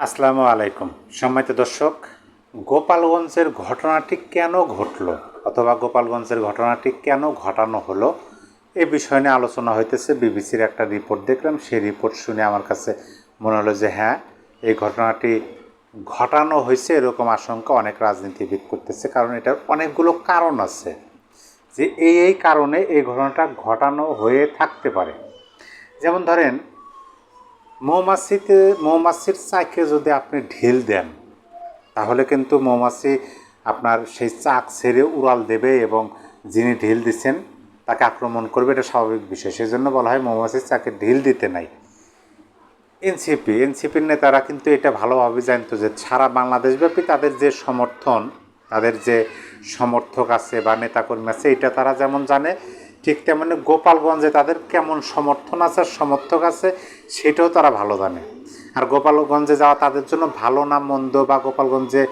আসসালামু আলাইকুম সম্মানিত দর্শক, গোপালগঞ্জের ঘটনাটি কেন ঘটলো অথবা গোপালগঞ্জের ঘটনাটি কেন ঘটানো হলো এ বিষয় নিয়ে আলোচনা হইতেছে। বিবিসির একটা রিপোর্ট দেখলাম, সেই রিপোর্ট শুনে আমার কাছে মনে হলো যে হ্যাঁ, এই ঘটনাটি ঘটানো হয়েছে এরকম আশঙ্কা অনেক রাজনীতিবিদ করতেছে। কারণ এটার অনেকগুলো কারণ আছে যে এই কারণে এই ঘটনাটা ঘটানো হয়ে থাকতে পারে। যেমন ধরেন, মৌমাছির চাকে যদি আপনি ঢিল দেন, তাহলে কিন্তু মৌমাছি আপনার সেই চাক ছেড়ে উড়াল দেবে এবং যিনি ঢিল দিচ্ছেন তাকে আক্রমণ করবে। এটা স্বাভাবিক বিষয়। সেই জন্য বলা হয় মৌমাছির চাকে ঢিল দিতে নাই। এনসিপির নেতারা কিন্তু এটা ভালোভাবে জানতো যে সারা বাংলাদেশব্যাপী তাদের যে সমর্থন, তাদের যে সমর্থক আছে বা নেতাকর্মী আছে, এটা তারা যেমন জানে, ঠিক তেমনি গোপালগঞ্জে তাদের কেমন সমর্থন আছে, সমর্থক আছে, সেটাও তারা ভালো জানে। আর গোপালগঞ্জে যাওয়া তাদের জন্য ভালো না মন্দ, বা গোপালগঞ্জে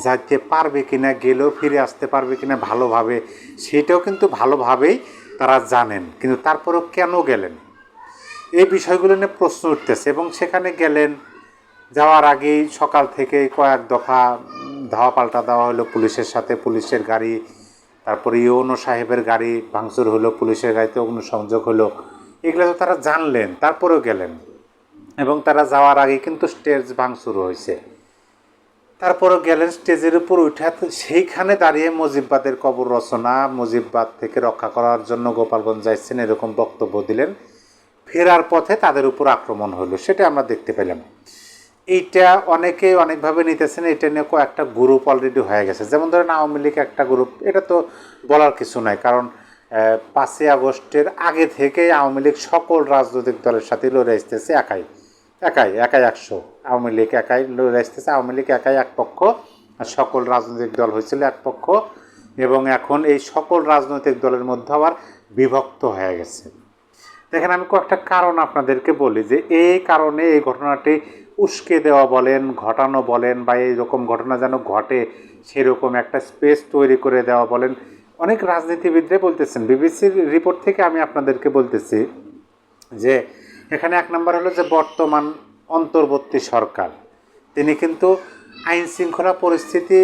যাইতে পারবে কিনা, গেলেও ফিরে আসতে পারবে কিনা ভালোভাবে, সেটাও কিন্তু ভালোভাবেই তারা জানেন। কিন্তু তারপরেও কেন গেলেন, এই বিষয়গুলো নিয়ে প্রশ্ন উঠতেছে। এবং সেখানে গেলেন, যাওয়ার আগেই সকাল থেকে কয়েক দফা ধাওয়া পাল্টা দেওয়া হলো পুলিশের সাথে। পুলিশের গাড়ি, তারপরে ইউনো সাহেবের গাড়ি ভাঙচুর হলো, পুলিশের গাড়িতে অগ্নিসংযোগ হলো। এগুলো তো তারা জানলেন, তারপরেও গেলেন। এবং তারা যাওয়ার আগে কিন্তু স্টেজ ভাঙচুর হয়েছে, তারপরেও গেলেন। স্টেজের উপর উঠে সেইখানে দাঁড়িয়ে মুজিববাদের কবর রচনা, মুজিববাদ থেকে রক্ষা করার জন্য গোপালগঞ্জ যাচ্ছেন এরকম বক্তব্য দিলেন। ফেরার পথে তাদের উপর আক্রমণ হলো, সেটা আমরা দেখতে পেলাম। এইটা অনেকে অনেকভাবে নিতেছেন। এটা নিয়ে কয়েকটা গ্রুপ অলরেডি হয়ে গেছে। যেমন ধরেন আওয়ামী লীগ একটা গ্রুপ, এটা তো বলার কিছু নাই। কারণ 5ই আগস্টের আগে থেকেই আওয়ামী লীগ সকল রাজনৈতিক দলের সাথে লড়ে আসতেছে একাই 100। আওয়ামী লীগ একাই লড়ে আসতেছে। আওয়ামী লীগ একাই এক পক্ষ, আর সকল রাজনৈতিক দল হয়েছিল এক পক্ষ। এবং এখন এই সকল রাজনৈতিক দলের মধ্যে আবার বিভক্ত হয়ে গেছে। দেখেন, আমি কয়েকটা কারণ আপনাদেরকে বলি যে এই কারণে এই ঘটনাটি উস্কে দেওয়া বলেন, ঘটানো বলেন, বা এইরকম ঘটনা যেন ঘটে সেরকম একটা স্পেস তৈরি করে দেওয়া বলেন, অনেক রাজনীতিবিদরা বলতেছেন। বিবিসির রিপোর্ট থেকে আমি আপনাদেরকে বলতেছি যে এখানে এক নম্বর হলো যে বর্তমান অন্তর্বর্তী সরকার, তিনি কিন্তু আইন শৃঙ্খলা পরিস্থিতি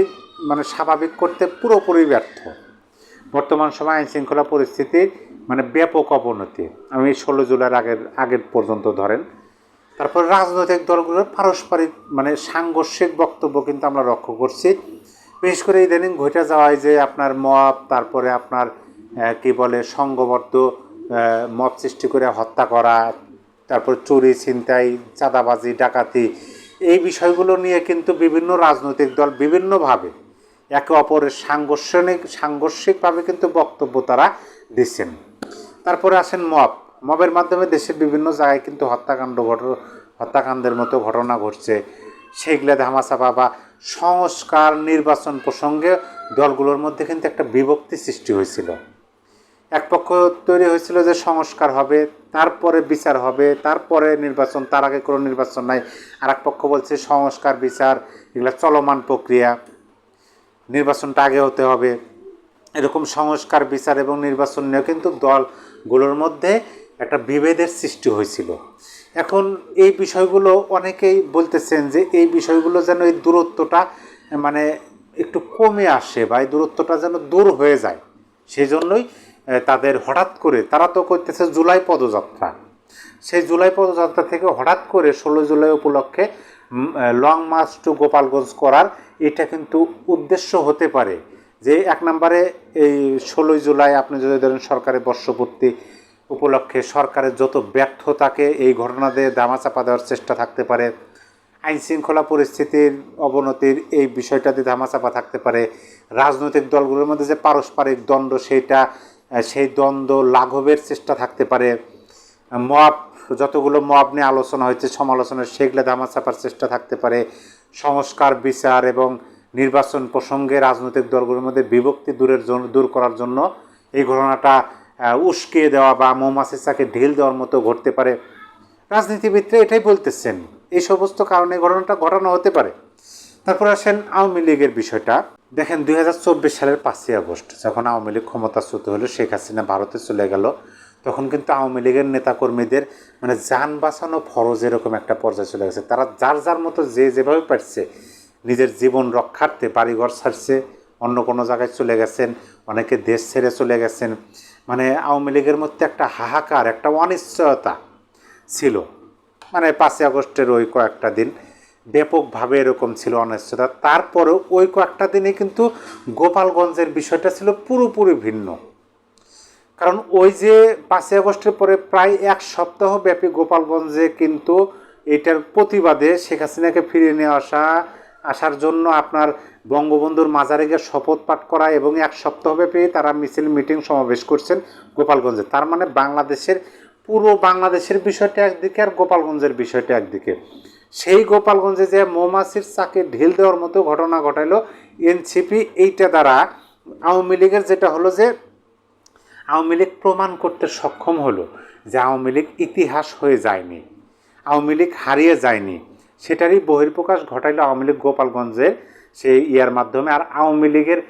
স্বাভাবিক করতে পুরোপুরি ব্যর্থ। বর্তমান সময় আইন শৃঙ্খলা পরিস্থিতির ব্যাপক অবনতি। আমি 16 জুলাইয়ের আগের পর্যন্ত ধরেন। তারপর রাজনৈতিক দলগুলোর পারস্পরিক সাংঘর্ষিক বক্তব্য কিন্তু আমরা লক্ষ্য করছি। বিশেষ করে ইদানিং ঘটে যাওয়ায় যে আপনার মব, তারপরে আপনার কি বলে সংঘবদ্ধ মব সৃষ্টি করে হত্যা করা, তারপর চুরি, ছিনতাই, চাঁদাবাজি, ডাকাতি, এই বিষয়গুলো নিয়ে কিন্তু বিভিন্ন রাজনৈতিক দল বিভিন্নভাবে একে অপরের সাংঘর্ষিকভাবে কিন্তু বক্তব্য তারা দিচ্ছেন। তারপরে আসেন মবের মাধ্যমে দেশের বিভিন্ন জায়গায় কিন্তু হত্যাকাণ্ডের মতো ঘটনা ঘটছে। সেইগুলো ধামাচাপা বা সংস্কার, নির্বাচন প্রসঙ্গে দলগুলোর মধ্যে কিন্তু একটা বিভক্তি সৃষ্টি হয়েছিল। এক পক্ষ তৈরি হয়েছিল যে সংস্কার হবে, তারপরে বিচার হবে, তারপরে নির্বাচন, তার আগে কোনো নির্বাচন নাই। আর এক পক্ষ বলছে সংস্কার বিচার এগুলো চলমান প্রক্রিয়া, নির্বাচনটা আগে হতে হবে। এরকম সংস্কার বিচার এবং নির্বাচন নিয়ে কিন্তু দলগুলোর মধ্যে একটা বিভেদের সৃষ্টি হয়েছিল। এখন এই বিষয়গুলো অনেকেই বলতেছেন যে এই বিষয়গুলো যেন এই দূরত্বটা একটু কমে আসে, বা এই দূরত্বটা যেন দূর হয়ে যায়। সেই জন্যই তাদের হঠাৎ করে, তারা তো করতেছে জুলাই পদযাত্রা, সেই জুলাই পদযাত্রা থেকে হঠাৎ করে 16 জুলাই উপলক্ষে লং মার্চ টু গোপালগঞ্জ করার, এটা কিন্তু উদ্দেশ্য হতে পারে যে এক নম্বরে এই 16 জুলাই আপনি যদি ধরেন সরকারের বর্ষপূর্তি উপলক্ষে সরকারের যত ব্যর্থতাকে এই ঘটনা দিয়ে ধামাচাপা দেওয়ার চেষ্টা থাকতে পারে। আইন শৃঙ্খলা পরিস্থিতির অবনতির এই বিষয়টাতে ধামাচাপা থাকতে পারে। রাজনৈতিক দলগুলোর মধ্যে যে পারস্পরিক দ্বন্দ্ব, সেই দ্বন্দ্ব লাঘবের চেষ্টা থাকতে পারে। যতগুলো মব নিয়ে আলোচনা হয়েছে, সমালোচনা, সেগুলো ধামাচাপার চেষ্টা থাকতে পারে। সংস্কার বিচার এবং নির্বাচন প্রসঙ্গে রাজনৈতিক দলগুলোর মধ্যে বিভক্তি দূর করার জন্য এই ঘটনাটা উস্কে দেওয়া বা মৌমাছির চাকে ঢিল দেওয়ার মতো ঘটতে পারে। রাজনীতিবিদরা এটাই বলতেছেন, এই সমস্ত কারণে ঘটনাটা ঘটানো হতে পারে। তারপর আসেন আওয়ামী লীগের বিষয়টা। দেখেন, 2024 সালের 5ই আগস্ট যখন আওয়ামী লীগ ক্ষমতাচ্যুত হলো, শেখ হাসিনা ভারতে চলে গেল, তখন কিন্তু আওয়ামী লীগের নেতাকর্মীদের মানে যান বাঁচানো ফরজ এরকম একটা পর্যায়ে চলে গেছে। তারা যার যার মতো যে যেভাবে পারছে নিজের জীবন রক্ষার্থে বাড়িঘর ছাড়ছে, অন্য কোনো জায়গায় চলে গেছেন, অনেকে দেশ ছেড়ে চলে গেছেন। মানে আওয়ামী লীগের মধ্যে একটা হাহাকার, একটা অনিশ্চয়তা ছিল। মানে 5ই আগস্টের ওই কয়েকটা দিন ব্যাপকভাবে এরকম ছিল অনিশ্চয়তা। তারপরেও ওই কয়েকটা দিনে কিন্তু গোপালগঞ্জের বিষয়টা ছিল পুরোপুরি ভিন্ন। কারণ ওই যে 5ই আগস্টের পরে প্রায় 1 সপ্তাহ ব্যাপী গোপালগঞ্জে কিন্তু এটার প্রতিবাদে শেখ হাসিনাকে ফিরিয়ে নিয়ে আসার জন্য আপনার বঙ্গবন্ধুর মাজারে গিয়ে শপথ পাঠ করা এবং 1 সপ্তাহ ব্যাপী তারা মিছিল মিটিং সমাবেশ করছেন গোপালগঞ্জে। তার মানে পুরো বাংলাদেশের বিষয়টা একদিকে আর গোপালগঞ্জের বিষয়টা একদিকে। সেই গোপালগঞ্জে যে মৌমাছির চাকে ঢিল দেওয়ার মতো ঘটনা ঘটাইলো এনসিপি। এইটা দ্বারা আওয়ামী লীগের যেটা হলো যে আওয়ামী লীগ প্রমাণ করতে সক্ষম হলো যে আওয়ামী লীগ ইতিহাস হয়ে যায়নি, আওয়ামী লীগ হারিয়ে যায়নি। সেটারই বহিঃপ্রকাশ ঘটাইলো আওয়ামী লীগ গোপালগঞ্জের সেই ইয়ার মাধ্যমে। আর আওয়ামী লীগের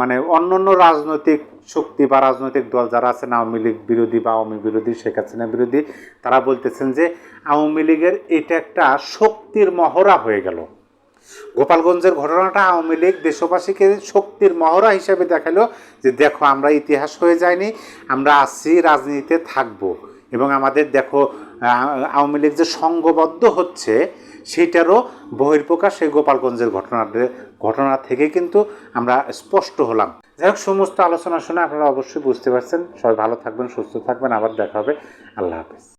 মানে অন্যান্য রাজনৈতিক শক্তি বা রাজনৈতিক দল যারা আছেন আওয়ামী লীগ বিরোধী বা আওয়ামী বিরোধী, শেখ হাসিনা বিরোধী, তারা বলতেছেন যে আওয়ামী লীগের এটা একটা শক্তির মহড়া হয়ে গেল। গোপালগঞ্জের ঘটনাটা আওয়ামী লীগ দেশবাসীকে শক্তির মহড়া হিসেবে দেখালো যে দেখো আমরা ইতিহাস হয়ে যায়নি, আমরা আসছি, রাজনীতিতে থাকব। এবং আমাদের দেখো আওয়ামী লীগ যে সংঘবদ্ধ হচ্ছে সেইটারও বহিঃপ্রকাশ সেই গোপালগঞ্জের ঘটনা থেকে কিন্তু আমরা স্পষ্ট হলাম। যাই হোক, সমস্ত আলোচনা শুনে আপনারা অবশ্যই বুঝতে পারছেন। সবাই ভালো থাকবেন, সুস্থ থাকবেন, আবার দেখা হবে। আল্লাহ হাফেজ।